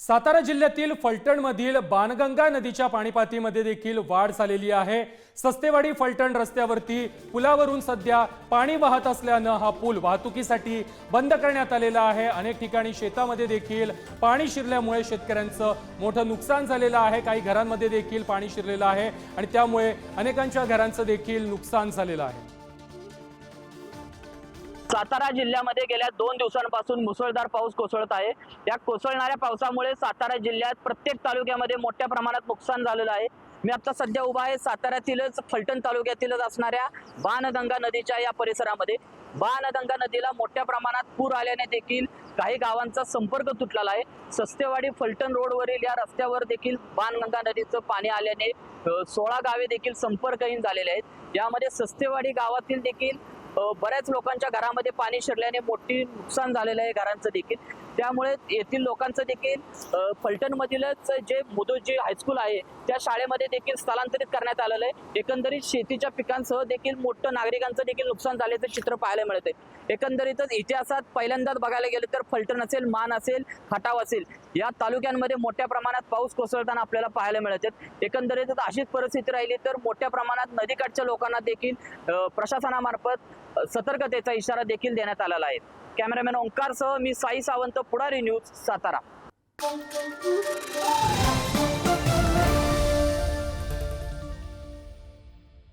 सातारा जिल्ह्यातील फलटणमधील बाणगंगा नदीच्या पाणीपातळीमध्ये देखील वाढ झालेली आहे। सस्तेवाडी फलटण रस्त्यावरती पुलावरून सध्या पाणी वाहत असल्याने हा पूल वाहतुकीसाठी बंद करण्यात आलेला आहे। अनेक ठिकाणी शेतामध्ये देखील पाणी शिरल्यामुळे शेतकऱ्यांचं मोठं नुकसान झालेलं आहे। काही घरांमध्ये देखील पाणी शिरलेलं आहे आणि त्यामुळे अनेकांच्या घरांचं देखील नुकसान झालेलं आहे। सातारा जिल्ह्यामध्ये गेल्या 2 दिवसांपासून मुसळधार पाऊस कोसळत आहे। या कोसळणाऱ्या पावसामुळे सातारा जिल्ह्यात प्रत्येक तालुक्यामध्ये मोठ्या प्रमाणात नुकसान झालेलं आहे। मी आता सध्या उभा आहे साताऱ्यातीलच फलटण तालुक्यातीलच असणाऱ्या बाणगंगा नदीच्या या परिसरामध्ये। बाणगंगा नदीला मोठ्या प्रमाणात पूर आल्याने देखील काही गावांचा संपर्क तुटलेला आहे। सस्तेवाडी फलटण रोडवरील या रस्त्यावर देखील बाणगंगा नदीचं पाणी आल्याने 16 गावे देखील संपर्कहीन झालेले आहेत। यामध्ये सस्तेवाडी गावातील देखील बऱ्याच लोकांच्या घरामध्ये पाणी शिरल्याने मोठी नुकसान झालेलं आहे घरांचं देखील। त्यामुळे येथील लोकांचं देखील फलटण मधीलच जे मुदुजी हायस्कूल आहे त्या शाळेमध्ये देखील स्थलांतरित करण्यात आलेलं आहे। एकंदरीत शेतीच्या पिकांसह देखील मोठं नागरिकांचं देखील नुकसान झाल्याचं चित्र पाहायला मिळते। एकंदरीतच इतिहासात पहिल्यांदाच बघायला गेलं तर फलटण असेल, मान असेल, खटाव असेल या तालुक्यांमध्ये मोठ्या प्रमाणात पाऊस कोसळताना आपल्याला पाहायला मिळते। एकंदरीतच अशीच परिस्थिती राहिली तर मोठ्या प्रमाणात नदीकाठच्या लोकांना देखील प्रशासनामार्फत सतर्कतेचा इशारा देखील देण्यात आलेला आहे। कॅमेरामॅन ओंकार सह मी साई सावंत, पुढारी न्यूज, सातारा।